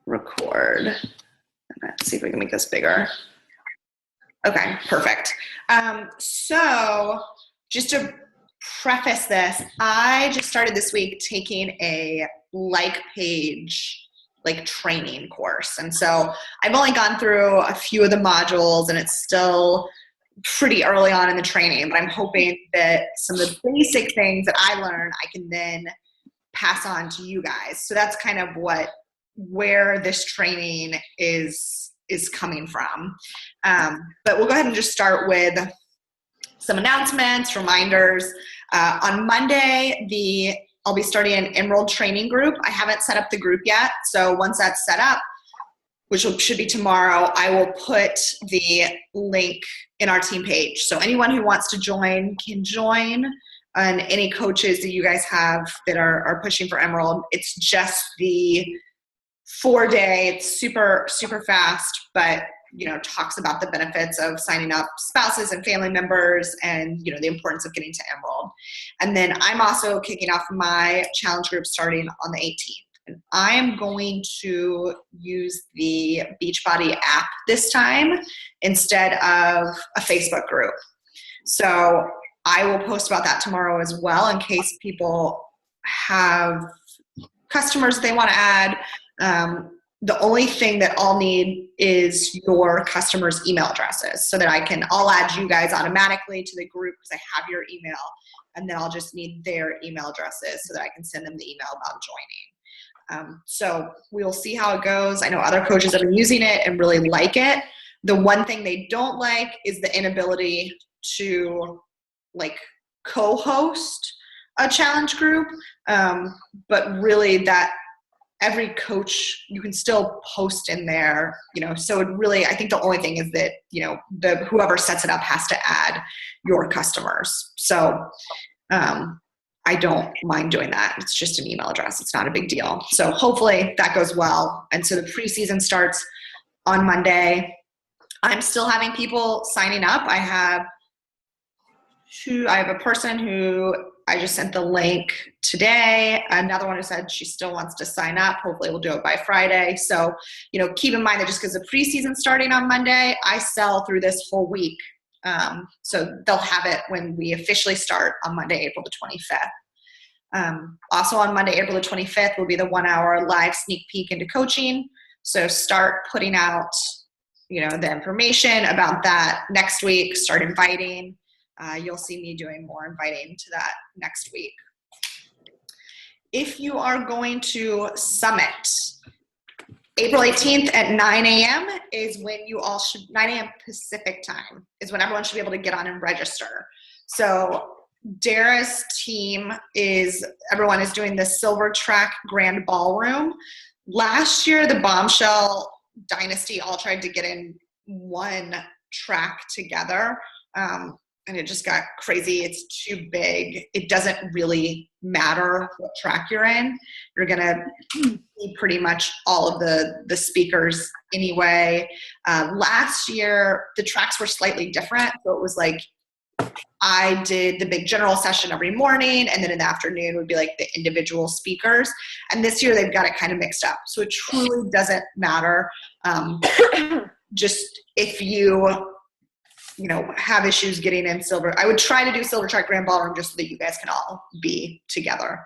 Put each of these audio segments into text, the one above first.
record. Let's see if we can make this bigger. Okay, perfect. So just to preface this, I just started this week taking a like page training course. And so I've only gone through a few of the modules and it's still pretty early on in the training, but I'm hoping that some of the basic things that I learn, I can then pass on to you guys. So that's kind of where this training is coming from. But we'll go ahead and just start with some announcements, reminders. On Monday, I'll be starting an Emerald training group. I haven't set up the group yet. So once that's set up, which should be tomorrow, I will put the link in our team page. So anyone who wants to join can join, and any coaches that you guys have that are pushing for Emerald. It's just the 4-day, it's super, super fast, but talks about the benefits of signing up spouses and family members and, the importance of getting to Emerald. And then I'm also kicking off my challenge group starting on the 18th. And I am going to use the Beachbody app this time instead of a Facebook group. So I will post about that tomorrow as well in case people have customers they want to add. The only thing that I'll need is your customers' email addresses so that I'll add you guys automatically to the group because I have your email, and then I'll just need their email addresses so that I can send them the email about joining. So we'll see how it goes. I know other coaches have been using it and really like it. The one thing they don't like is the inability to co-host a challenge group. But really that every coach, you can still post in there, so it really, I think the only thing is that, whoever sets it up has to add your customers. So I don't mind doing that. It's just an email address. It's not a big deal. So hopefully that goes well. And so the preseason starts on Monday. I'm still having people signing up. I have a person who I just sent the link today. Another one who said she still wants to sign up. Hopefully we'll do it by Friday. So, keep in mind that just because the preseason's starting on Monday, I sell through this whole week. So they'll have it when we officially start on Monday, April the 25th. Also on Monday, April the 25th will be the 1-hour live sneak peek into coaching. So start putting out, the information about that next week, start inviting. You'll see me doing more inviting to that next week. If you are going to Summit, April 18th at 9 a.m. is when 9 a.m. Pacific time is when everyone should be able to get on and register. So Dara's team everyone is doing the Silver Track Grand Ballroom. Last year, the Bombshell Dynasty all tried to get in one track together. And it just got crazy. It's too big. It doesn't really matter what track you're in. You're going to see pretty much all of the speakers anyway. Last year, the tracks were slightly different. So it was I did the big general session every morning, and then in the afternoon would be the individual speakers. And this year they've got it kind of mixed up. So it truly doesn't matter. Just if you have issues getting in Silver. I would try to do Silver Track Grand Ballroom just so that you guys can all be together.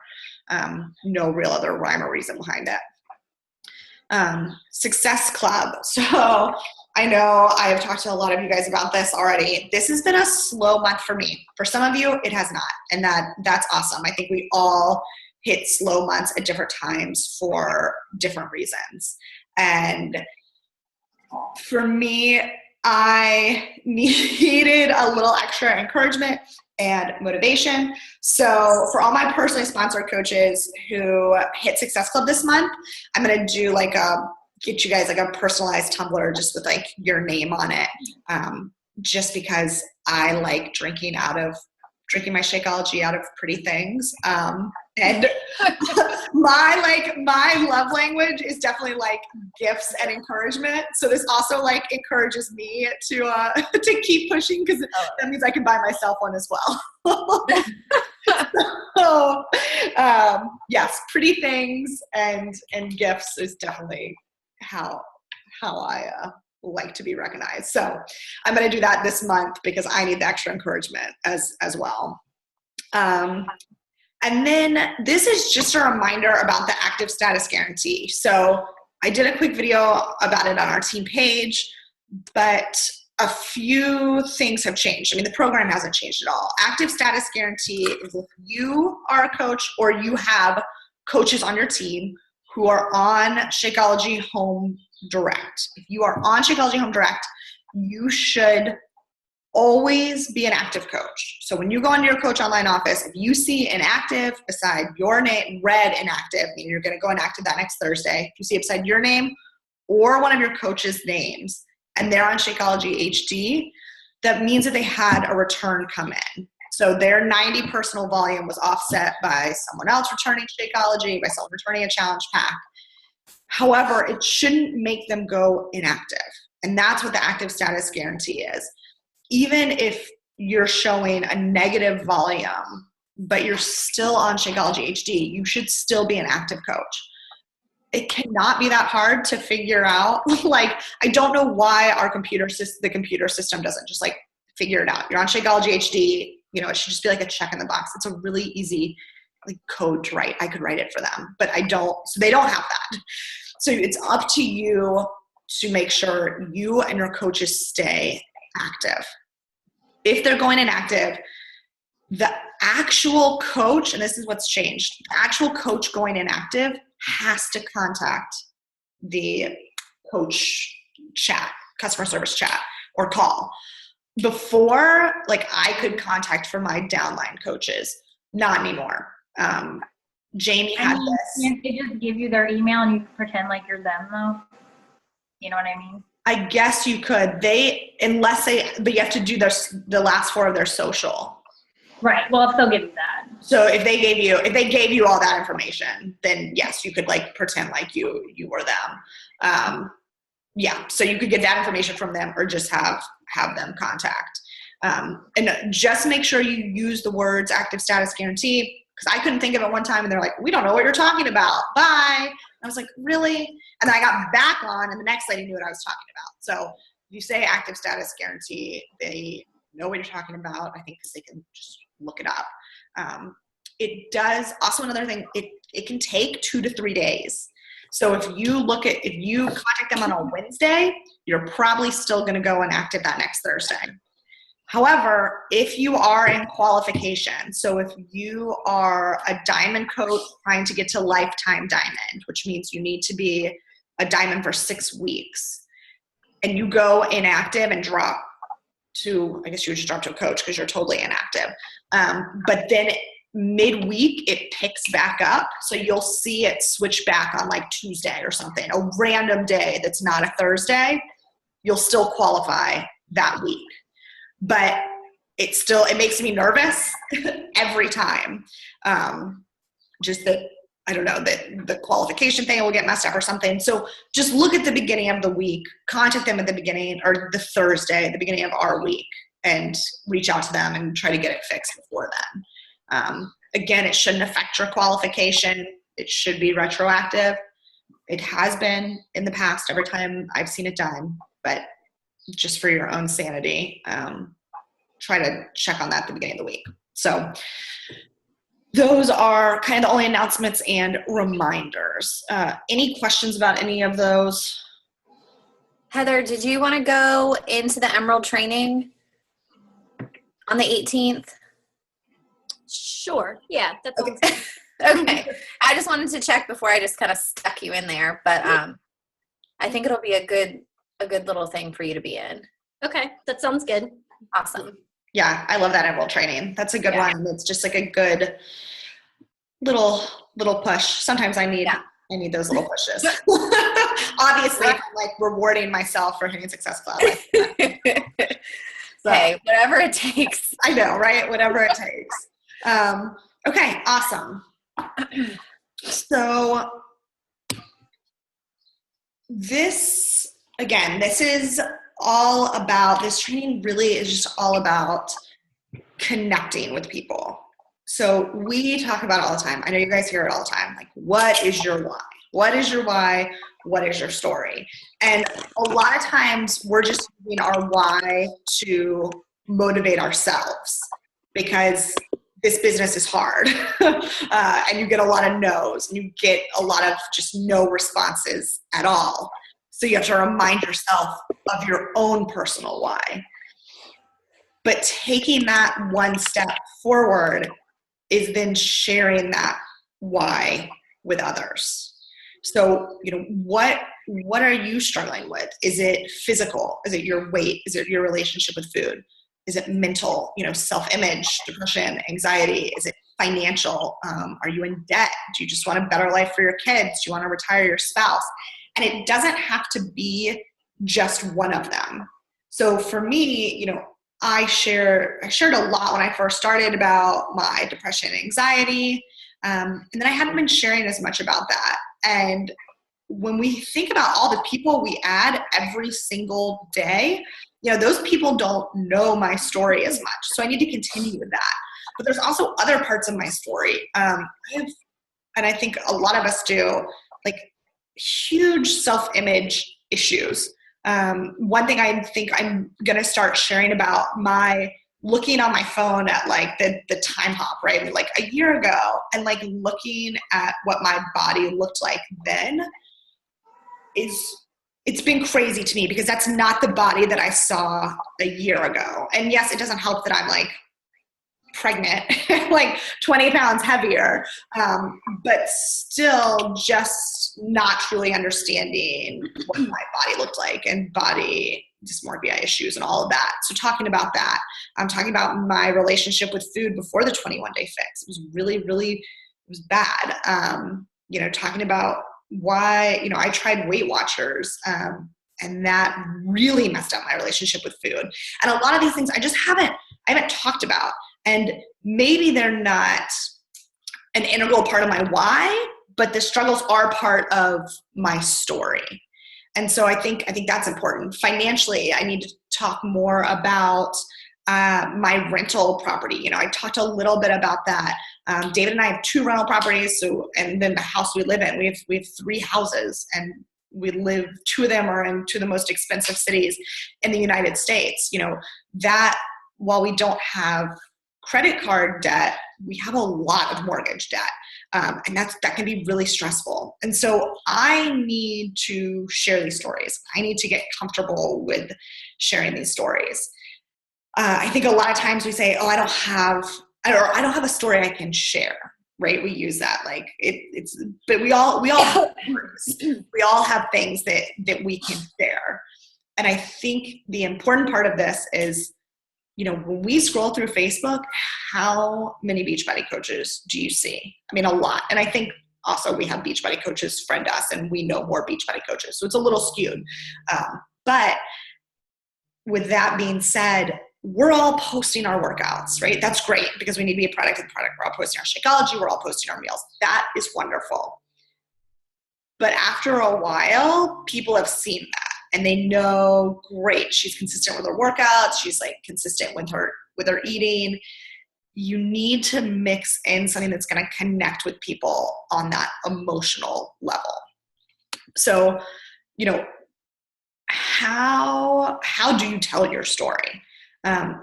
No real other rhyme or reason behind it. Success Club. So I know I have talked to a lot of you guys about this already. This has been a slow month for me. For some of you, it has not. And that's awesome. I think we all hit slow months at different times for different reasons. And for me, I needed a little extra encouragement and motivation. So for all my personally sponsored coaches who hit Success Club this month, I'm going to do get you guys a personalized tumbler just with your name on it. Just because I like drinking my Shakeology out of pretty things. And my love language is definitely gifts and encouragement. So this also encourages me to keep pushing because that means I can buy myself one as well. So yes, pretty things and gifts is definitely how I like to be recognized. So I'm going to do that this month because I need the extra encouragement as well. And then this is just a reminder about the active status guarantee. So I did a quick video about it on our team page, but a few things have changed. I mean, the program hasn't changed at all. Active status guarantee is if you are a coach or you have coaches on your team who are on Shakeology Home Direct. If you are on Shakeology Home Direct, you should always be an active coach. So when you go into your coach online office, if you see inactive beside your name, red inactive, meaning you're going to go inactive that next Thursday. If you see it beside your name or one of your coaches' names, and they're on Shakeology HD, that means that they had a return come in. So their 90 personal volume was offset by someone else returning Shakeology, by someone returning a challenge pack. However, it shouldn't make them go inactive. And that's what the active status guarantee is. Even if you're showing a negative volume, but you're still on Shakeology HD, you should still be an active coach. It cannot be that hard to figure out. Like, I don't know why the computer system doesn't just like figure it out. You're on Shakeology HD, it should just be like a check in the box. It's a really easy like code to write. I could write it for them, but I don't, so they don't have that. So it's up to you to make sure you and your coaches stay active. If they're going inactive, the actual coach, and this is what's changed, the actual coach going inactive has to contact the coach chat, customer service chat, or call. Before, like, I could contact for my downline coaches, not anymore. Jamie had this. Can't they just give you their email and you pretend like you're them though? You know what I mean? I guess you could. But you have to do the last four of their social. Right. Well, if they'll give you that. So if they gave you all that information, then yes, you could like pretend like you were them. Yeah. So you could get that information from them or just have them contact. And just make sure you use the words active status guarantee, because I couldn't think of it one time and they're like, we don't know what you're talking about. Bye. I was like, really? And then I got back on and the next lady knew what I was talking about. So if you say active status guarantee, they know what you're talking about, I think, because they can just look it up. It does, also another thing, it can take 2 to 3 days. So if you contact them on a Wednesday, you're probably still going to go inactive that next Thursday. However, if you are in qualification, so if you are a diamond coach trying to get to lifetime diamond, which means you need to be a diamond for 6 weeks, and you go inactive and drop to, I guess you would just drop to a coach because you're totally inactive. But then midweek, it picks back up. So you'll see it switch back on like Tuesday or something, a random day that's not a Thursday. You'll still qualify that week. But it makes me nervous every time. Just that, I don't know, that the qualification thing will get messed up or something. So just look at the beginning of the week, contact them at the beginning or the Thursday, the beginning of our week, and reach out to them and try to get it fixed before then. Again, it shouldn't affect your qualification. It should be retroactive. It has been in the past every time I've seen it done, but just for your own sanity, try to check on that at the beginning of the week. So those are kind of the only announcements and reminders. Any questions about any of those? Heather, did you want to go into the Emerald training on the 18th? Sure. Yeah, that's okay. Okay. I just wanted to check before I just kind of stuck you in there, but I think it'll be a good little thing for you to be in. Okay, that sounds good. Awesome. Yeah, I love that Emerald training. That's a good one. It's just like a good little push. Sometimes I need those little pushes. Obviously, if I'm like rewarding myself for hitting Success Cloud. So, hey, whatever it takes. I know, right? Whatever it takes. Okay, awesome. So this is all about, this training really is just all about connecting with people. So we talk about it all the time. I know you guys hear it all the time. Like, what is your why? What is your why? What is your story? And a lot of times we're just using our why to motivate ourselves because this business is hard and you get a lot of no's and you get a lot of just no responses at all. So you have to remind yourself of your own personal why. But taking that one step forward is then sharing that why with others. So, what are you struggling with? Is it physical? Is it your weight? Is it your relationship with food? Is it mental, self-image, depression, anxiety? Is it financial? Are you in debt? Do you just want a better life for your kids? Do you want to retire your spouse? And it doesn't have to be just one of them. So for me, I shared a lot when I first started about my depression and anxiety. And then I hadn't been sharing as much about that. And when we think about all the people we add every single day, those people don't know my story as much. So I need to continue with that. But there's also other parts of my story. And I think a lot of us do, like huge self-image issues. One thing I think I'm going to start sharing about my looking on my phone at like the time hop, right? Like a year ago and like looking at what my body looked like then it's been crazy to me because that's not the body that I saw a year ago. And yes, it doesn't help that I'm like pregnant, like 20 pounds heavier, but still just not truly understanding what my body looked like and body dysmorphia issues and all of that. So talking about that, I'm talking about my relationship with food before the 21-day fix. It was really, really, it was bad. Talking about why, I tried Weight Watchers, and that really messed up my relationship with food. And a lot of these things I haven't talked about. And maybe they're not an integral part of my why, but the struggles are part of my story. And so I think that's important. Financially, I need to talk more about my rental property. I talked a little bit about that. David and I have 2 rental properties. And then the house we live in, we have 3 houses, and 2 of them are in 2 of the most expensive cities in the United States. That while we don't have credit card debt, we have a lot of mortgage debt. And that can be really stressful. And so I need to share these stories. I need to get comfortable with sharing these stories. I think a lot of times we say, I don't have a story I can share, right? We use that like but we all have we all have things that we can share. And I think the important part of this is, when we scroll through Facebook, how many Beachbody coaches do you see? I mean, a lot. And I think also we have Beachbody coaches friend us and we know more Beachbody coaches. So it's a little skewed. But with that being said, we're all posting our workouts, right? That's great because we need to be a product of the product. We're all posting our Shakeology. We're all posting our meals. That is wonderful. But after a while, people have seen that. And they know, great, she's consistent with her workouts. She's like consistent with her eating. You need to mix in something that's going to connect with people on that emotional level. So, how do you tell your story?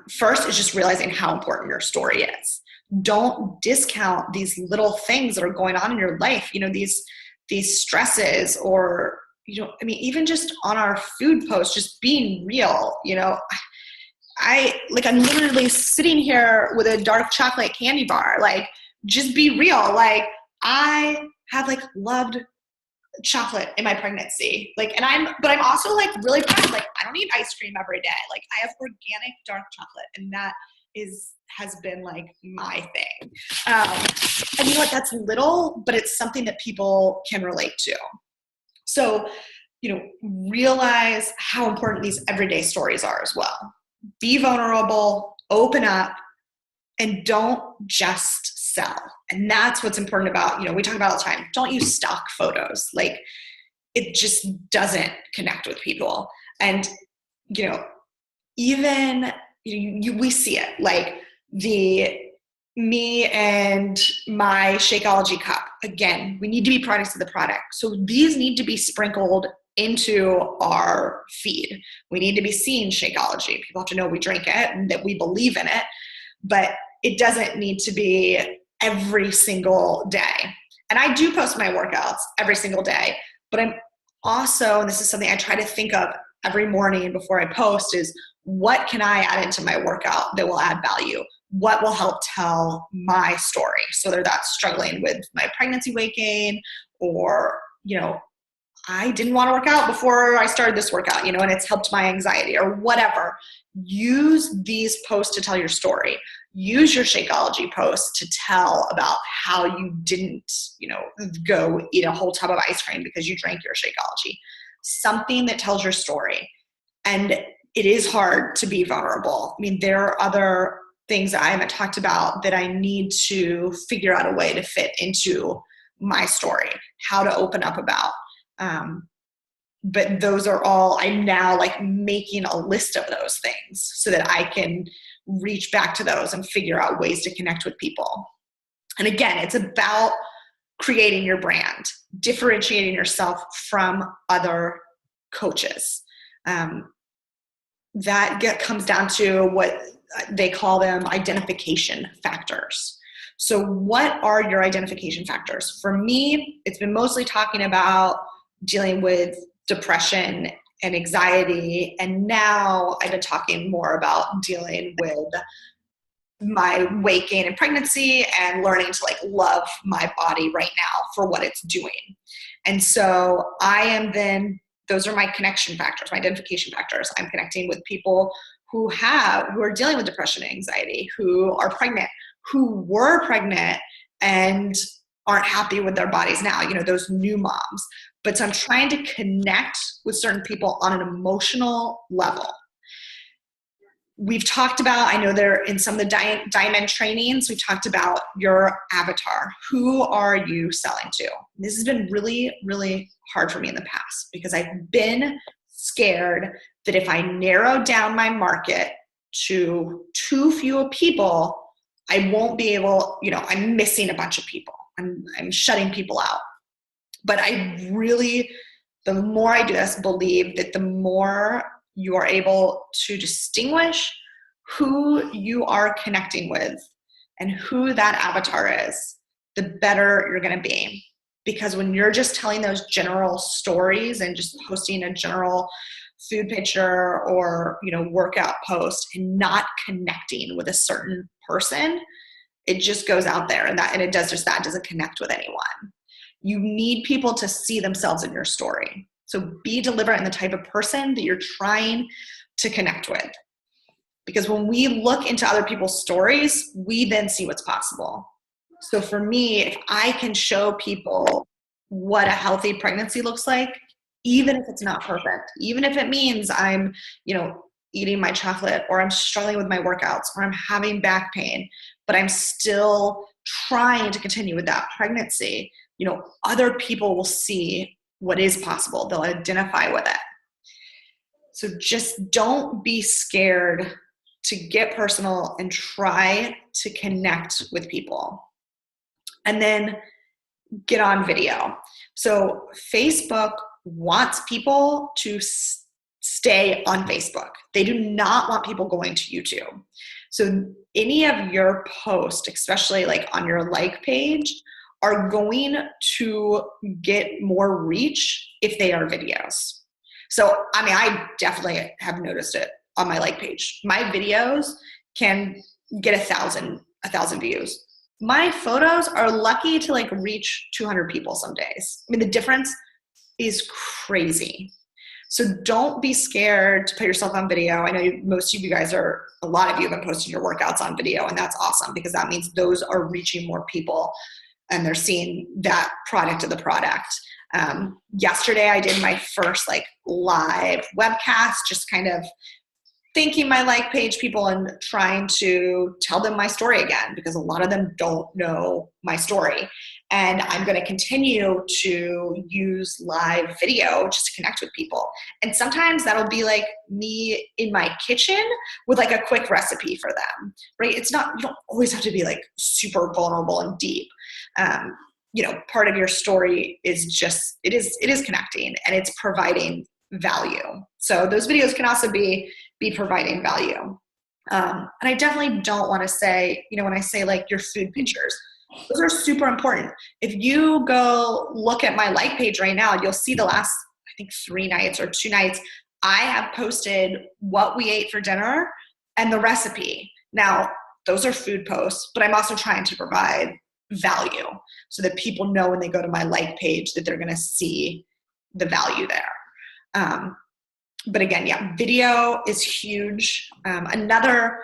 First is just realizing how important your story is. Don't discount these little things that are going on in your life. These stresses or even just on our food post, just being real, I'm literally sitting here with a dark chocolate candy bar, like just be real. Like I have loved chocolate in my pregnancy. But I'm also really proud. I don't eat ice cream every day. I have organic dark chocolate and that has been my thing. And you know what, that's little, but it's something that people can relate to. So, realize how important these everyday stories are as well. Be vulnerable, open up, and don't just sell. And that's what's important about, we talk about all the time, don't use stock photos. It just doesn't connect with people. And, even, we see it, me and my Shakeology cup. again, we need to be products of the product. So these need to be sprinkled into our feed. We need to be seeing Shakeology. People have to know we drink it and that we believe in it, but it doesn't need to be every single day. And I do post my workouts every single day, but I'm also, and this is something I try to think of every morning before I post, is what can I add into my workout that will add value? What will help tell my story? So whether that's struggling with my pregnancy weight gain, or, I didn't want to work out before I started this workout, and it's helped my anxiety, or whatever. Use these posts to tell your story. Use your Shakeology posts to tell about how you didn't, go eat a whole tub of ice cream because you drank your Shakeology. Something that tells your story. And it is hard to be vulnerable. I mean, there are other things that I haven't talked about that I need to figure out a way to fit into my story, how to open up about. But those are all, I'm now like making a list of those things so that I can reach back to those and figure out ways to connect with people. And again, it's about creating your brand, differentiating yourself from other coaches. That comes down to what they call them identification factors. So what are your identification factors? For me, it's been mostly talking about dealing with depression and anxiety. And now I've been talking more about dealing with my weight gain and pregnancy and learning to love my body right now for what it's doing. And so those are my connection factors, my identification factors. I'm connecting with people who are dealing with depression and anxiety, who are pregnant, who were pregnant and aren't happy with their bodies now, those new moms. But so I'm trying to connect with certain people on an emotional level. We've talked about, I know they're in some of the diamond trainings, we've talked about your avatar. Who are you selling to? This has been really, really hard for me in the past because I've been scared that if I narrow down my market to too few people, I won't be able, I'm missing a bunch of people. I'm shutting people out. But I really, the more I do this, believe that the more you are able to distinguish who you are connecting with and who that avatar is, the better you're going to be. Because when you're just telling those general stories and just posting a general food picture or, workout post and not connecting with a certain person, it just goes out there and it does just that, doesn't connect with anyone. You need people to see themselves in your story. So be deliberate in the type of person that you're trying to connect with. Because when we look into other people's stories, we then see what's possible. So for me, if I can show people what a healthy pregnancy looks like, even if it's not perfect, even if it means I'm, eating my chocolate, or I'm struggling with my workouts, or I'm having back pain, but I'm still trying to continue with that pregnancy, other people will see what is possible. They'll identify with it. So just don't be scared to get personal and try to connect with people. And then get on video. So Facebook wants people to stay on Facebook. They do not want people going to YouTube. So any of your posts, especially on your like page, are going to get more reach if they are videos. So, I definitely have noticed it on my like page. My videos can get 1,000 views. My photos are lucky to reach 200 people some days. The difference is crazy. So don't be scared to put yourself on video. I know most of you guys a lot of you have been posting your workouts on video, and that's awesome because that means those are reaching more people and they're seeing that product of the product. Yesterday I did my first live webcast, just kind of thanking my like page people and trying to tell them my story again, because a lot of them don't know my story. And I'm going to continue to use live video just to connect with people. And sometimes that'll be me in my kitchen with a quick recipe for them, right? You don't always have to be super vulnerable and deep. part of your story is just, it is connecting and it's providing value. So those videos can also be providing value. And I definitely don't want to say, when I say like your food pictures, those are super important. If you go look at my like page right now, you'll see the last, I think 3 nights or 2 nights, I have posted what we ate for dinner and the recipe. Now, those are food posts, but I'm also trying to provide value so that people know when they go to my like page that they're going to see the value there. But again, yeah, video is huge. Another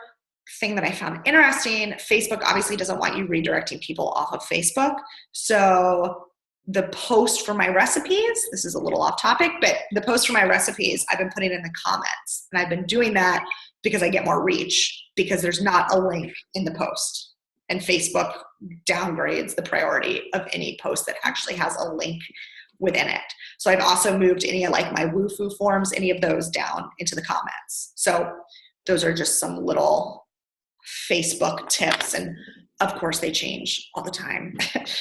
thing that I found interesting, Facebook obviously doesn't want you redirecting people off of Facebook. So the post for my recipes, this is a little off topic, but the post for my recipes, I've been putting in the comments. And I've been doing that because I get more reach, because there's not a link in the post. And Facebook downgrades the priority of any post that actually has a link within it. So I've also moved any of like my woo-foo forms, any of those down into the comments. So those are just some little Facebook tips. And of course they change all the time.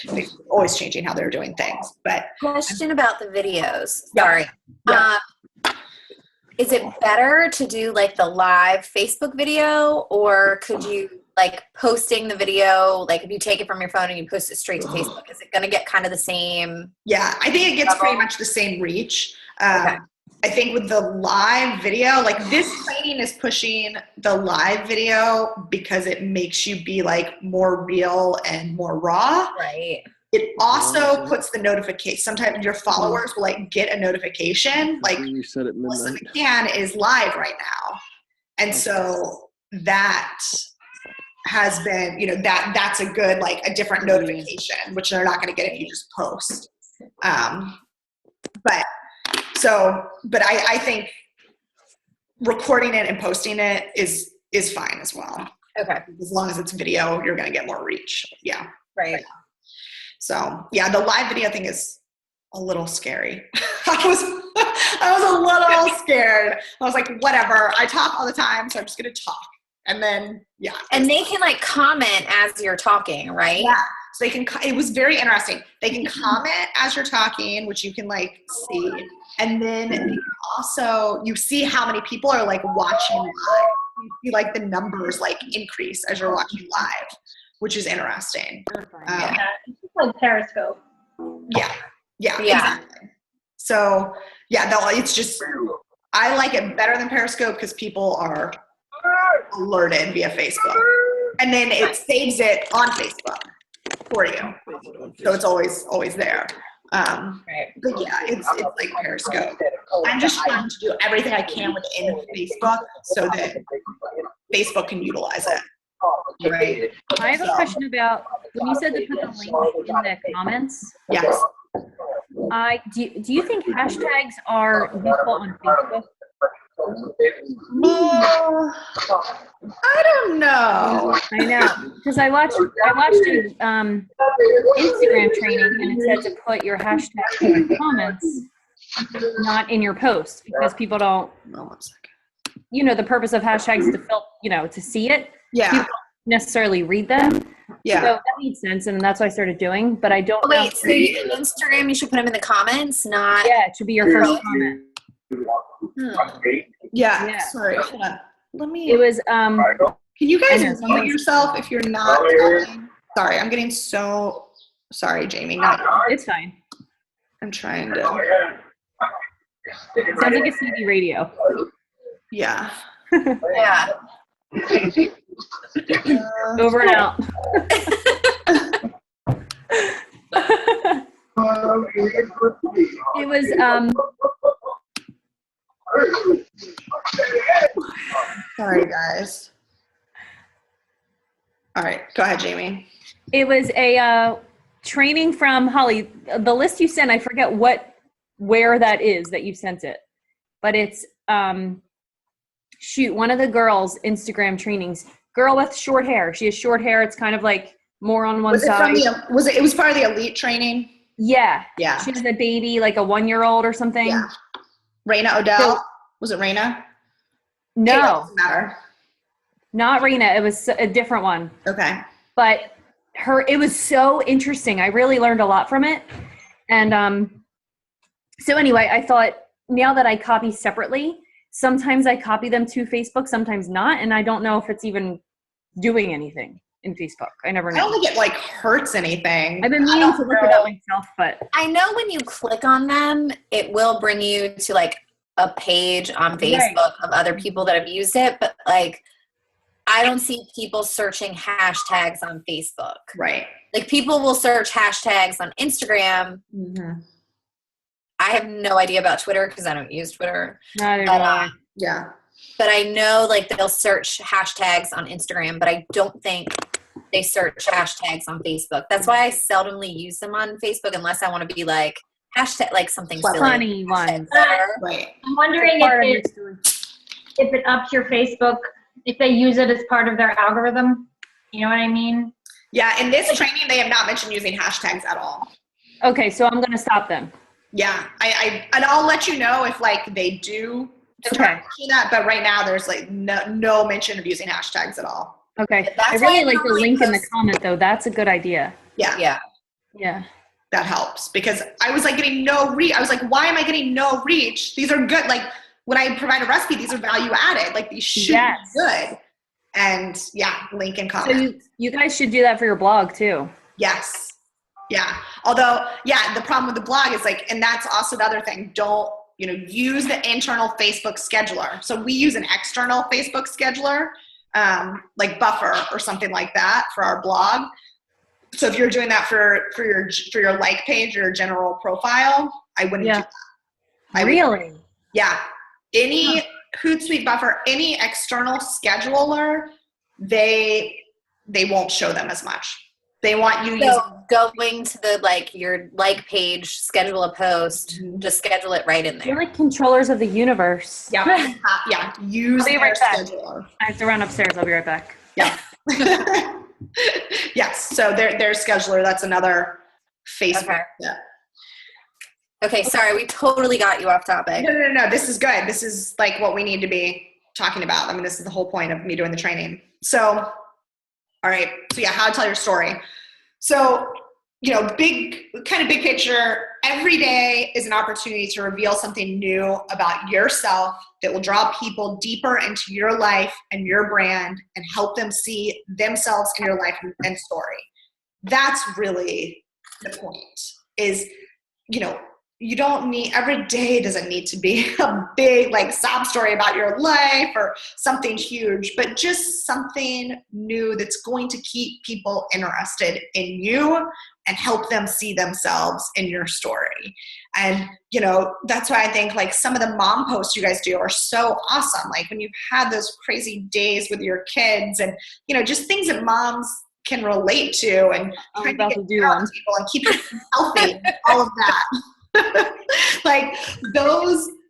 They're always changing how they're doing things. But question about the videos. Sorry. Yeah. Is it better to do like the live Facebook video, or could you like posting the video, like if you take it from your phone and you post it straight to Facebook, is it going to get kind of the same? Yeah, I think it gets pretty much the same reach. Okay. I think with the live video, like this training is pushing the live video because it makes you be like more real and more raw. Right. It also puts the notification. Sometimes your followers will like get a notification, like Melissa McCann is live right now. And so that has been, that's a good, like a different notification, which they're not going to get if you just post. But I think recording it and posting it is fine as well. Okay. As long as it's video, you're going to get more reach. Yeah. Right. So yeah, the live video thing is a little scary. I was a little scared. I was like, whatever. I talk all the time, so I'm just going to talk. And then, yeah. And they can like comment as you're talking, right? Yeah. So they can, it was very interesting. They can comment as you're talking, which you can like see. And then you also, you see how many people are like watching live. You see like the numbers like increase as you're watching live, which is interesting. Yeah, it's just like Periscope. Yeah, exactly. So yeah, it's just, I like it better than Periscope because people are alerted via Facebook. And then it saves it on Facebook for you. So it's always there. But yeah, it's like Periscope. I'm just trying to do everything I can within Facebook so that Facebook can utilize it. Right. I have a question about when you said to put the link in the comments. Yes. Do you think hashtags are useful on Facebook? I don't know. I know, because I watched an Instagram training and it said to put your hashtag in the comments, not in your post, because people don't. The purpose of hashtags is to to see it. Yeah. People don't necessarily read them. Yeah. So that makes sense, and that's what I started doing. But I don't. Wait, so in Instagram, you should put them in the comments, not. Yeah, it should be your first comment. Yeah. Sorry. Hold on. Let me. It was. Can you guys mute yourself if you're not talking? Sorry, I'm getting so. Sorry, Jamie. Not you. It's fine. I'm trying to. It sounds like a CB radio. Yeah. Yeah. Over and out. It was Sorry, guys. All right, go ahead, Jamie. It was a training from Holly. The list you sent, I forget where that is that you sent it, but it's one of the girls' Instagram trainings. Girl with short hair. She has short hair. It's kind of like more on one side. It was part of the elite training? Yeah. Yeah. She has a baby, like a 1-year-old or something. Yeah. Raina Odell? Was it Raina? No. It doesn't matter. Not Raina. It was a different one. Okay. But it was so interesting. I really learned a lot from it. And so anyway, I thought now that I copy separately, sometimes I copy them to Facebook, sometimes not. And I don't know if it's even doing anything in Facebook. I never know. I don't think it like hurts anything. I've been meaning to look it up myself, but I know when you click on them, it will bring you to like a page on Facebook of other people that have used it, but like I don't see people searching hashtags on Facebook. Right. Like people will search hashtags on Instagram. Mm-hmm. I have no idea about Twitter because I don't use Twitter. neither do I. Yeah. But I know like they'll search hashtags on Instagram, but I don't think they search hashtags on Facebook. That's why I seldomly use them on Facebook unless I want to be like hashtag like something silly. Funny ones. Right. I'm wondering if it ups your Facebook, if they use it as part of their algorithm. You know what I mean? Yeah. In this training, they have not mentioned using hashtags at all. Okay, so I'm going to stop them. Yeah. And I'll let you know if like they do start mentioning that, but right now there's like no mention of using hashtags at all. Okay. That's I really why I like the normally link in the post- comment, though. That's a good idea. Yeah. Yeah. Yeah. That helps because I was like getting no reach. I was like, why am I getting no reach? These are good. Like when I provide a recipe, these are value added. Like these should be good. And yeah, link and comment. So you guys should do that for your blog too. Yes. Yeah. Although, yeah, the problem with the blog is like, and that's also the other thing. Don't, use the internal Facebook scheduler. So we use an external Facebook scheduler, like Buffer or something like that for our blog. So if you're doing that for your like page, your general profile, I wouldn't do that. Really? Yeah. Any Hootsuite Buffer, any external scheduler, they won't show them as much. They want you to use going to the your like page, schedule a post, just schedule it right in there. You're like controllers of the universe. Yeah. Use I'll be their right back. scheduler. I have to run upstairs. I'll be right back. Yeah. Yes. So their scheduler, that's another Facebook. Okay. Yeah. Okay, sorry, we totally got you off topic. No. This is good. This is like what we need to be talking about. I mean, this is the whole point of me doing the training. So, all right. So yeah, how to tell your story. So, big picture, every day is an opportunity to reveal something new about yourself that will draw people deeper into your life and your brand and help them see themselves in your life and story. That's really the point is, you don't need, every day doesn't need to be a big sob story about your life or something huge, but just something new that's going to keep people interested in you and help them see themselves in your story. And, that's why I think some of the mom posts you guys do are so awesome. Like when you've had those crazy days with your kids and, just things that moms can relate to and trying to get out to people and keep you healthy, all of that.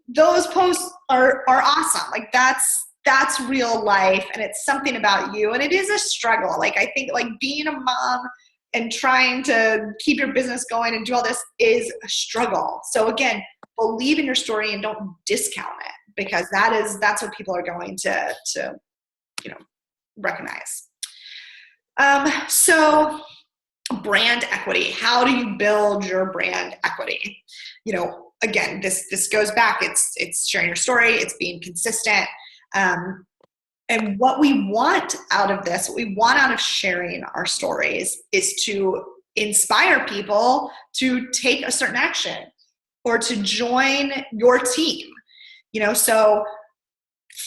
Those posts are awesome. That's real life and it's something about you and it is a struggle. I think being a mom and trying to keep your business going and do all this is a struggle. So again, believe in your story and don't discount it because that's what people are going to recognize. So brand equity. How do you build your brand equity? Again, this goes back. It's sharing your story. It's being consistent. And what we want out of this, what we want out of sharing our stories is to inspire people to take a certain action or to join your team. So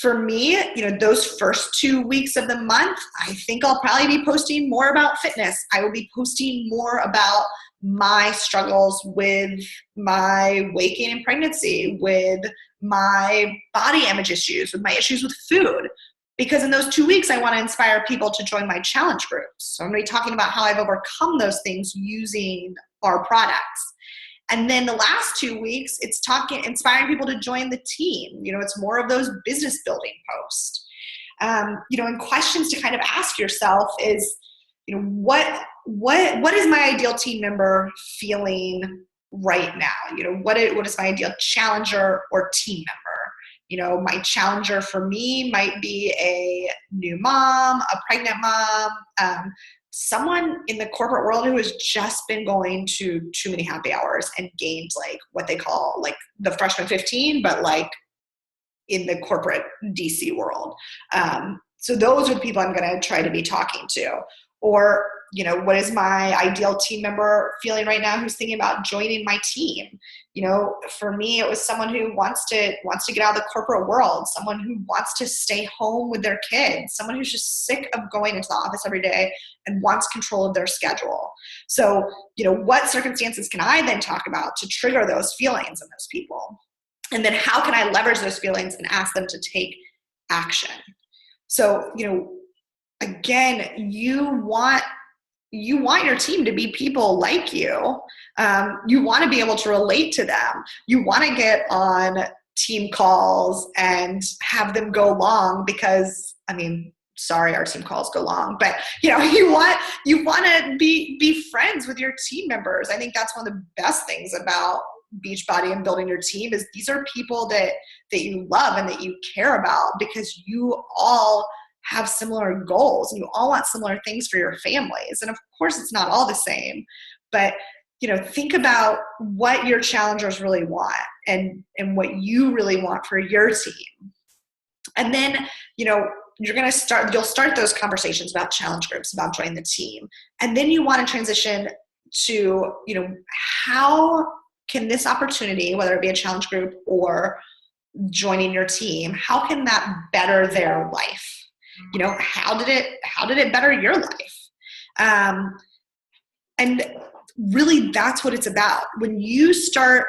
for me, those first 2 weeks of the month, I think I'll probably be posting more about fitness. I will be posting more about my struggles with my weight gain and pregnancy, with my body image issues, with my issues with food. Because in those 2 weeks, I want to inspire people to join my challenge groups. So I'm going to be talking about how I've overcome those things using our products. And then the last 2 weeks, it's inspiring people to join the team. It's more of those business building posts. And questions to kind of ask yourself is, what is my ideal team member feeling right now? What is my ideal challenger or team member? My challenger for me might be a new mom, a pregnant mom, someone in the corporate world who has just been going to too many happy hours and gained like what they call like the freshman 15, but like in the corporate DC world. So those are the people I'm going to try to be talking to. Or, you know, what is my ideal team member feeling right now who's thinking about joining my team? You know, for me, it was someone who wants to get out of the corporate world, someone who wants to stay home with their kids, someone who's just sick of going into the office every day and wants control of their schedule. So, you know, what circumstances can I then talk about to trigger those feelings in those people? And then how can I leverage those feelings and ask them to take action? So, you know, again, you want your team to be people like you. You want to be able to relate to them. You want to get on team calls and have them go long because, I mean, sorry, our team calls go long, but you know, you want to be friends with your team members. I think that's one of the best things about Beachbody and building your team is these are people that you love and that you care about because you all have similar goals and you all want similar things for your families. And of course it's not all the same, but you know, think about what your challengers really want and what you really want for your team. And then, you know, you'll start those conversations about challenge groups, about joining the team. And then you want to transition to, you know, how can this opportunity, whether it be a challenge group or joining your team, how can that better their life? You know, how did it better your life? And really that's what it's about. When you start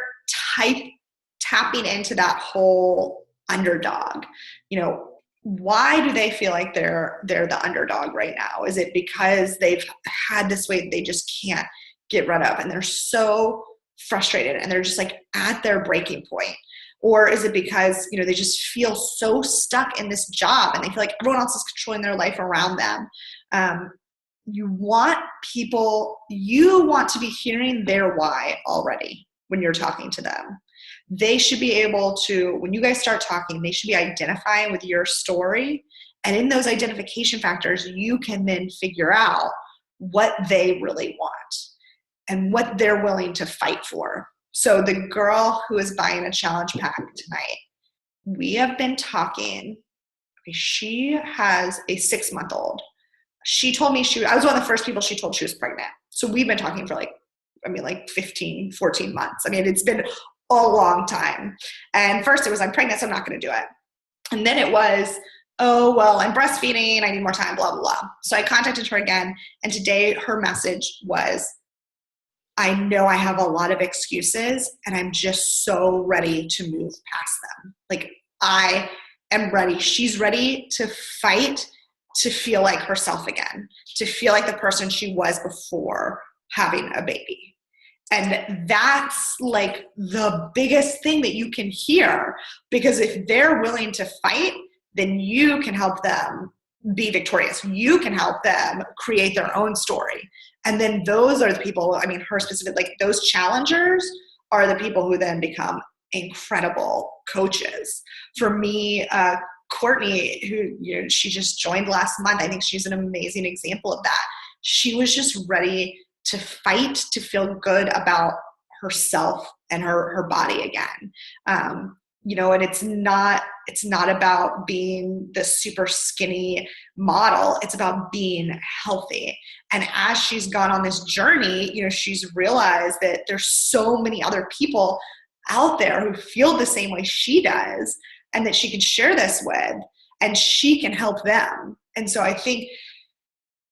tapping into that whole underdog, you know, why do they feel like they're the underdog right now? Is it because they've had this weight they just can't get rid of and they're so frustrated and they're just like at their breaking point? Or is it because, you know, they just feel so stuck in this job and they feel like everyone else is controlling their life around them? You want to be hearing their why already when you're talking to them. They should be able to, when you guys start talking, they should be identifying with your story. And in those identification factors, you can then figure out what they really want and what they're willing to fight for. So the girl who is buying a challenge pack tonight, we have been talking. She has a 6-month-old. She told me I was one of the first people she told she was pregnant. So we've been talking for like 15, 14 months. I mean, it's been a long time. And first it was, I'm pregnant, so I'm not going to do it. And then it was, oh, well, I'm breastfeeding. I need more time, blah, blah, blah. So I contacted her again. And today her message was, I know I have a lot of excuses and I'm just so ready to move past them. Like I am ready. She's ready to fight to feel like herself again, to feel like the person she was before having a baby. And that's like the biggest thing that you can hear, because if they're willing to fight, then you can help them be victorious. You can help them create their own story. And then those are the people, I mean, her specific, like those challengers are the people who then become incredible coaches. For me, Courtney, who, you know, she just joined last month. I think she's an amazing example of that. She was just ready to fight, to feel good about herself and her body again. You know, and it's not about being the super skinny model. It's about being healthy. And as she's gone on this journey, you know, she's realized that there's so many other people out there who feel the same way she does and that she can share this with, and she can help them. And so I think,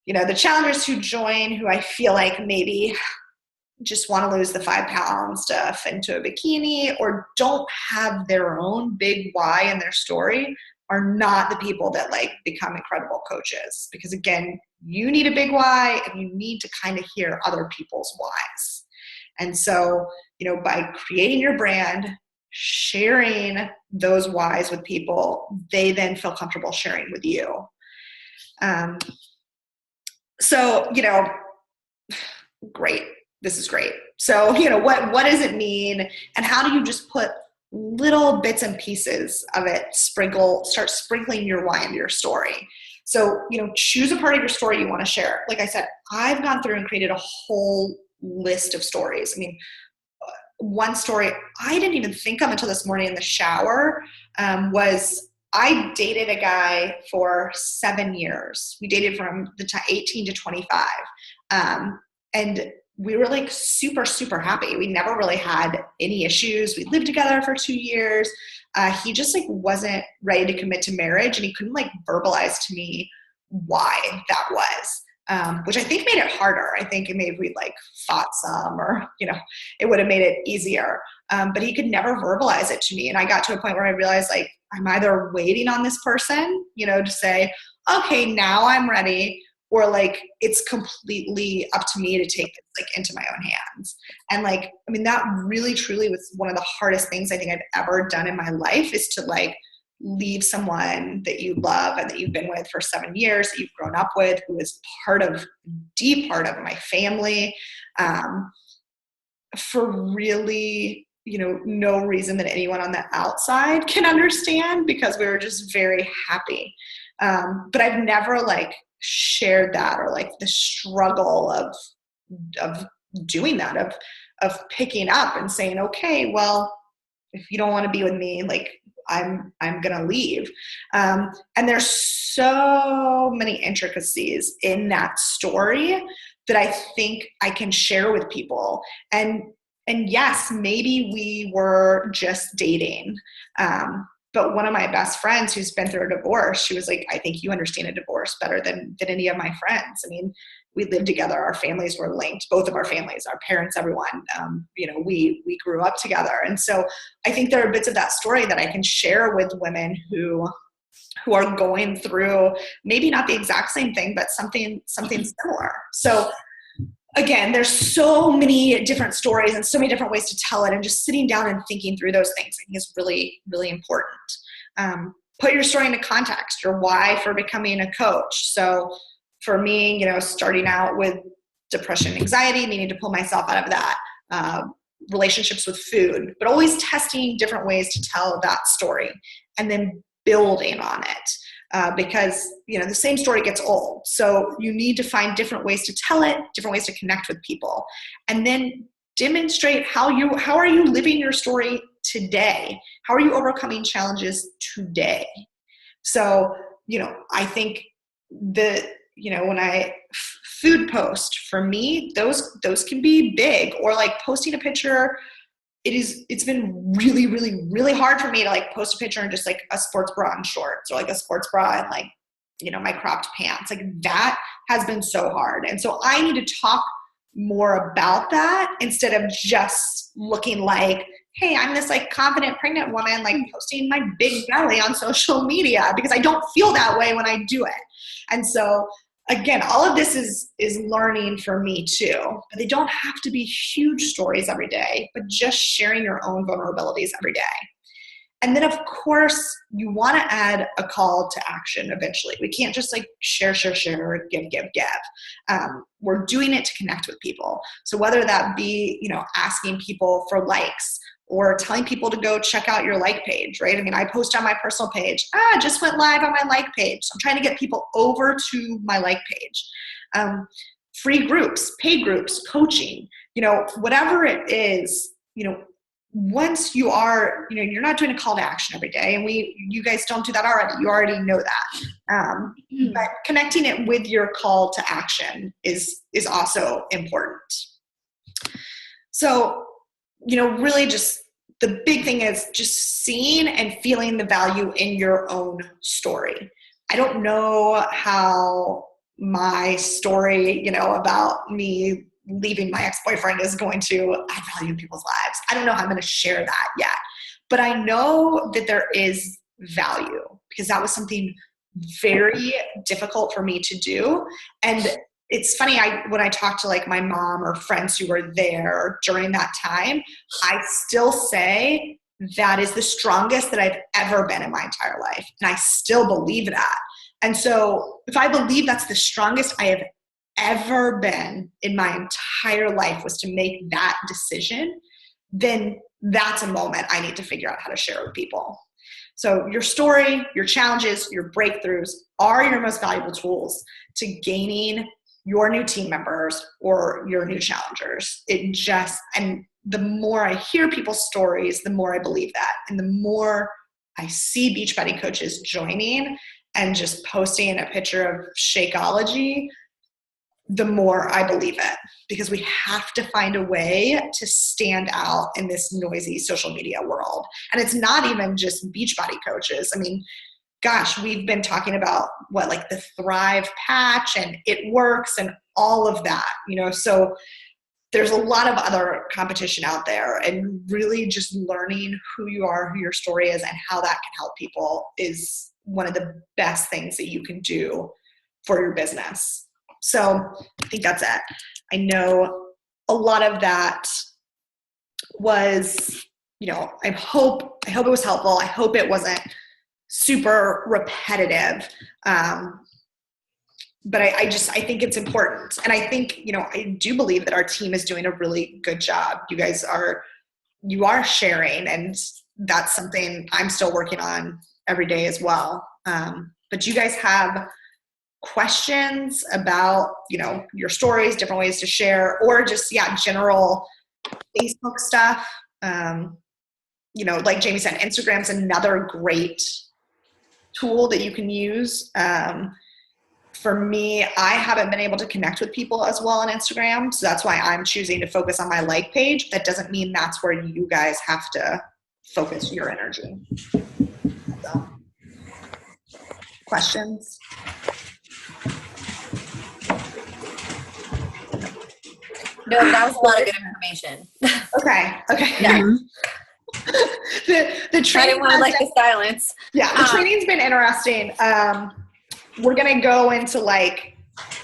you know, the challengers who join, who I feel like maybe just want to lose the 5 pounds to fit into a bikini or don't have their own big why in their story, are not the people that like become incredible coaches. Because again, you need a big why and you need to kind of hear other people's whys. And so, you know, by creating your brand, sharing those whys with people, they then feel comfortable sharing with you. So, you know, great. This is great. So, you know, what does it mean? And how do you just put little bits and pieces of it, start sprinkling your why into your story? So, choose a part of your story you want to share. Like I said, I've gone through and created a whole list of stories. I mean, one story I didn't even think of until this morning in the shower was I dated a guy for 7 years. We dated from the 18 to 25. And we were like super, super happy. We never really had any issues. We lived together for 2 years. He just like wasn't ready to commit to marriage, and he couldn't like verbalize to me why that was, which I think made it harder. I think maybe we'd like fought some, or, it would have made it easier. But he could never verbalize it to me. And I got to a point where I realized like, I'm either waiting on this person, to say, okay, now I'm ready, or like it's completely up to me to take this like into my own hands. And like, I mean, that really truly was one of the hardest things I think I've ever done in my life, is to like leave someone that you love and that you've been with for 7 years, that you've grown up with, who is deep part of my family, for really, no reason that anyone on the outside can understand, because we were just very happy. But I've never like shared that, or like the struggle of doing that, of picking up and saying, okay, well, if you don't want to be with me, like I'm gonna leave. And there's so many intricacies in that story that I think I can share with people. And yes, maybe we were just dating. But one of my best friends who's been through a divorce, she was like, I think you understand a divorce better than any of my friends. I mean, we lived together. Our families were linked, both of our families, our parents, everyone. We grew up together. And so I think there are bits of that story that I can share with women who are going through maybe not the exact same thing, but something similar. So again, there's so many different stories and so many different ways to tell it, and just sitting down and thinking through those things, I think, is really, really important. Put your story into context, your why for becoming a coach. So for me, starting out with depression, anxiety, needing to pull myself out of that, relationships with food, but always testing different ways to tell that story and then building on it. Because, the same story gets old. So you need to find different ways to tell it, different ways to connect with people, and then demonstrate how are you living your story today? How are you overcoming challenges today? So, I think when I food post, for me, those can be big, or like posting a picture. It's been really, really, really hard for me to like post a picture in just like a sports bra and shorts, or like a sports bra and like, my cropped pants. Like that has been so hard. And so I need to talk more about that, instead of just looking like, hey, I'm this like confident pregnant woman, like posting my big belly on social media, because I don't feel that way when I do it. And so again, all of this is learning for me too, but they don't have to be huge stories every day, but just sharing your own vulnerabilities every day. And then of course you want to add a call to action eventually. We can't just like share, give. We're doing it to connect with people. So whether that be, asking people for likes, or telling people to go check out your like page, right? I mean, I post on my personal page, just went live on my like page. So I'm trying to get people over to my like page. Free groups, paid groups, coaching, whatever it is, once you are, you're not doing a call to action every day, and you guys don't do that already. You already know that. But connecting it with your call to action is also important. So, really just the big thing is just seeing and feeling the value in your own story. I don't know how my story, about me leaving my ex-boyfriend is going to add value in people's lives. I don't know how I'm going to share that yet, but I know that there is value, because that was something very difficult for me to do. And it's funny, when I talk to like my mom or friends who were there during that time, I still say that is the strongest that I've ever been in my entire life. And I still believe that. And so if I believe that's the strongest I have ever been in my entire life, was to make that decision, then that's a moment I need to figure out how to share with people. So your story, your challenges, your breakthroughs are your most valuable tools to gaining your new team members or your new challengers. And the more I hear people's stories, the more I believe that. And the more I see Beachbody coaches joining and just posting a picture of Shakeology, the more I believe it, because we have to find a way to stand out in this noisy social media world. And it's not even just Beachbody coaches. I mean, gosh, we've been talking about like the Thrive patch and It Works and all of that, so there's a lot of other competition out there, and really just learning who you are, who your story is, and how that can help people is one of the best things that you can do for your business. So I think that's it. I know a lot of that was, I hope it was helpful. I hope it wasn't super repetitive. But I think it's important. And I think, I do believe that our team is doing a really good job. You are sharing, and that's something I'm still working on every day as well. But you guys have questions about, your stories, different ways to share, or just, general Facebook stuff. Like Jamie said, Instagram's another great tool that you can use. For me, I haven't been able to connect with people as well on Instagram, so that's why I'm choosing to focus on my like page. That doesn't mean that's where you guys have to focus your energy. So, questions? No, that was a lot of good information. Okay. Yeah. The I training didn't want to like the silence. Yeah, the training's been interesting. We're gonna go into like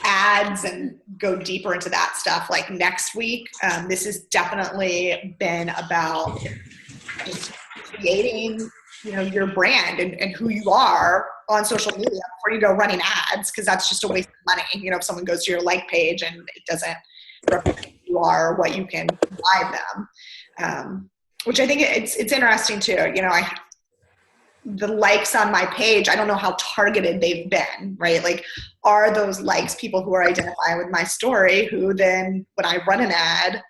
ads and go deeper into that stuff like next week. This has definitely been about just creating, your brand and who you are on social media before you go running ads, because that's just a waste of money. If someone goes to your like page and it doesn't represent who you are, what you can provide them. Which I think it's interesting too. The likes on my page, I don't know how targeted they've been, right? Like, are those likes people who are identifying with my story who then, when I run an ad,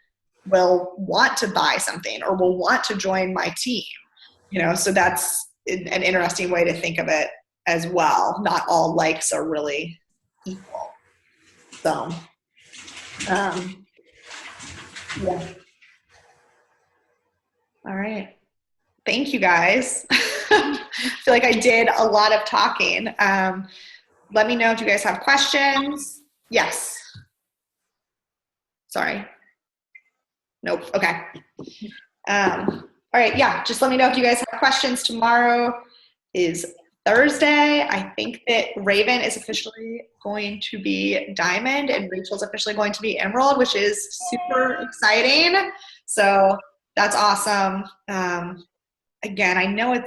will want to buy something or will want to join my team? So that's an interesting way to think of it as well. Not all likes are really equal. So, yeah. All right. Thank you guys. I feel like I did a lot of talking. Let me know if you guys have questions. Yes. Sorry. Nope. Okay. All right. Yeah. Just let me know if you guys have questions. Tomorrow is Thursday. I think that Raven is officially going to be Diamond and Rachel's officially going to be Emerald, which is super exciting. So that's awesome. Again, I know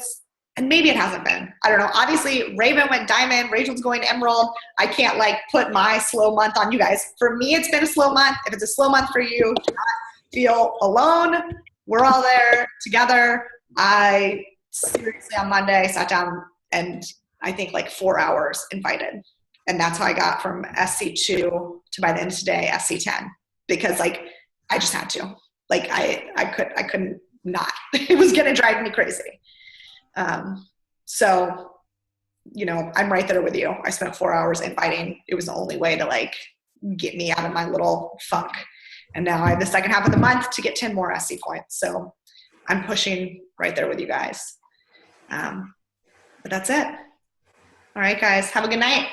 and maybe it hasn't been. I don't know. Obviously, Raven went Diamond. Rachel's going Emerald. I can't put my slow month on you guys. For me, it's been a slow month. If it's a slow month for you, do not feel alone. We're all there together. I seriously on Monday sat down and I think 4 hours invited. And that's how I got from SC2 to by the end of today, SC10. Because I just had to. I couldn't not. It was gonna drive me crazy. So, I'm right there with you. I spent 4 hours inviting. It was the only way to get me out of my little funk. And now I have the second half of the month to get 10 more SC points. So I'm pushing right there with you guys. But that's it. All right, guys. Have a good night.